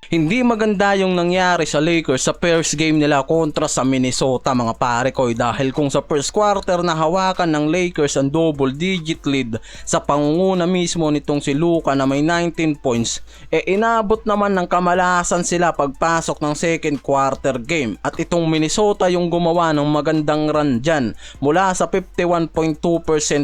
Hindi maganda yung nangyari sa Lakers sa first game nila kontra sa Minnesota mga pare ko, dahil kung sa first quarter na hawakan ng Lakers ang double digit lead sa pangunguna mismo nitong si Luka na may 19 points, inabot naman ng kamalasan sila pagpasok ng second quarter game, at itong Minnesota yung gumawa ng magandang run dyan mula sa 51.2%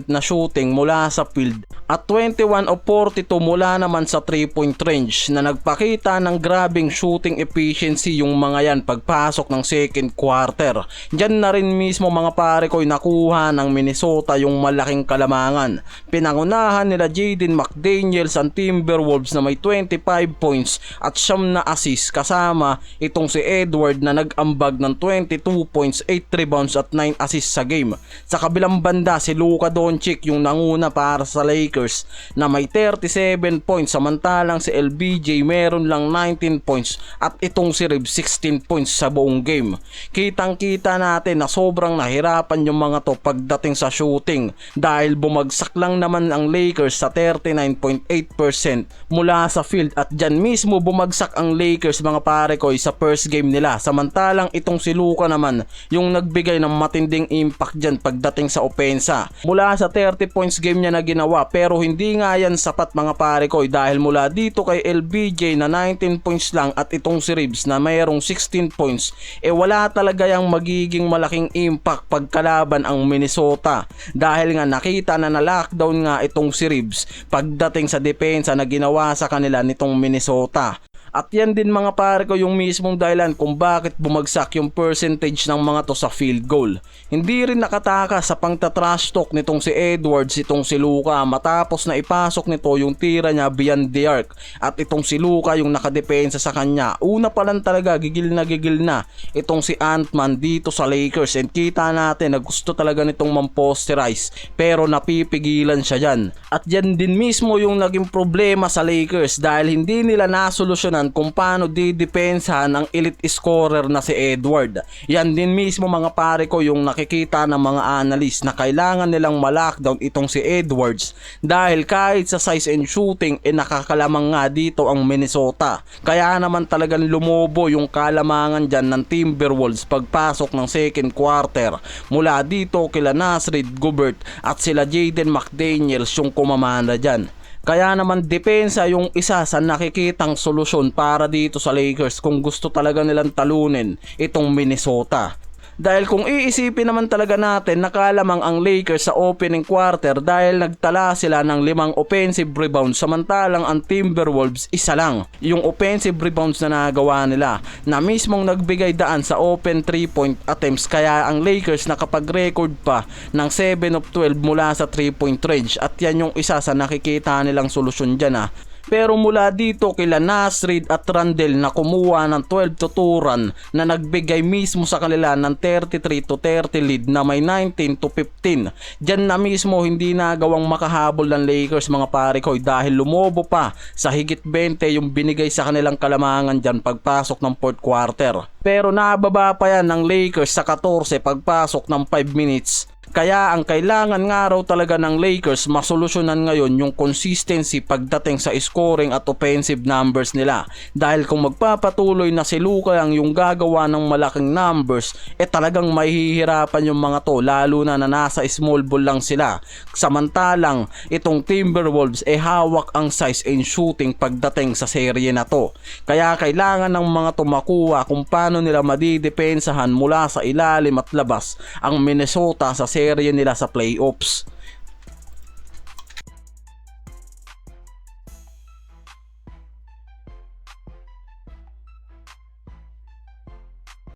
na shooting mula sa field at 21 of 42 mula naman sa 3-point range, na nagpakita ng grabing shooting efficiency yung mga yan pagpasok ng second quarter. Diyan na rin mismo mga pare ko nakuha ng Minnesota yung malaking kalamangan. Pinangunahan nila Jaden McDaniels ang Timberwolves na may 25 points at 9 na assist, kasama itong si Edward na nag-ambag ng 22 points, 8 rebounds at 9 assists sa game. Sa kabilang banda si Luka Doncic yung nanguna para sa Lakers na may 37 points, samantalang si LBJ meron lang 19 points at itong si Reeves 16 points sa buong game. Kitang kita natin na sobrang nahirapan yung mga to pagdating sa shooting, dahil bumagsak lang naman ang Lakers sa 39.8% mula sa field, at dyan mismo bumagsak ang Lakers mga pare ko sa first game nila, samantalang itong si Luka naman yung nagbigay ng matinding impact dyan pagdating sa opensa. Mula sa 30 points game niya na ginawa, pero hindi nga yan sapat mga pare ko, dahil mula dito kay LBJ na 19 points lang at itong si Reeves na mayroong 16 points, wala talaga yung magiging malaking impact pagkalaban ang Minnesota, dahil nga nakita na na-lockdown nga itong si Reeves pagdating sa depensa na ginawa sa kanila nitong Minnesota. At yan din mga pare ko yung mismong dahilan kung bakit bumagsak yung percentage ng mga to sa field goal. Hindi rin nakataka sa pangta-trash talk nitong si Edwards itong si Luka matapos na ipasok nito yung tira niya beyond the arc, at itong si Luka yung nakadepensa sa kanya. Una pa lang talaga gigil na itong si Ant-Man dito sa Lakers, and kita natin na gusto talaga nitong mamposterize pero napipigilan siya dyan. At yan din mismo yung naging problema sa Lakers, dahil hindi nila nasolusyonan kung paano didepensahan ang elite scorer na si Edward. Yan din mismo mga pare ko yung nakikita ng mga analyst na kailangan nilang ma-lockdown itong si Edwards, dahil kahit sa size and shooting nakakalamang nga dito ang Minnesota. Kaya naman talagang lumobo yung kalamangan dyan ng Timberwolves pagpasok ng second quarter. Mula dito kila Nasrid Gobert at sila Jaden McDaniels yung kumamanda dyan. Kaya naman depensa yung isa sa nakikitang solusyon para dito sa Lakers kung gusto talaga nilang talunin itong Minnesota. Dahil kung iisipin naman talaga natin, nakalamang ang Lakers sa opening quarter dahil nagtala sila ng 5 offensive rebounds, samantalang ang Timberwolves isa lang yung offensive rebounds na nagawa nila, na mismong nagbigay daan sa open 3-point attempts. Kaya ang Lakers nakapag-record pa ng 7 of 12 mula sa 3-point range, at yan yung isa sa nakikita nilang solusyon dyan. Pero mula dito kila Nasrid at Randle na kumuha ng 12 to 2 run na nagbigay mismo sa kanila ng 33 to 30 lead na may 19 to 15. Diyan na mismo hindi nagawang makahabol ng Lakers mga pare ko, dahil lumobo pa sa higit 20 yung binigay sa kanilang kalamangan dyan pagpasok ng fourth quarter. Pero nababa pa yan ng Lakers sa 14 pagpasok ng 5 minutes. Kaya ang kailangan nga raw talaga ng Lakers masolusyonan ngayon yung consistency pagdating sa scoring at offensive numbers nila. Dahil kung magpapatuloy na si Luka lang yung gagawa ng malaking numbers, talagang mahihirapan yung mga to, lalo na nasa small ball lang sila. Samantalang itong Timberwolves hawak ang size and shooting pagdating sa serye na to. Kaya kailangan ng mga to makuha kung paano nila madidepensahan mula sa ilalim at labas ang Minnesota sa serye nila sa playoffs.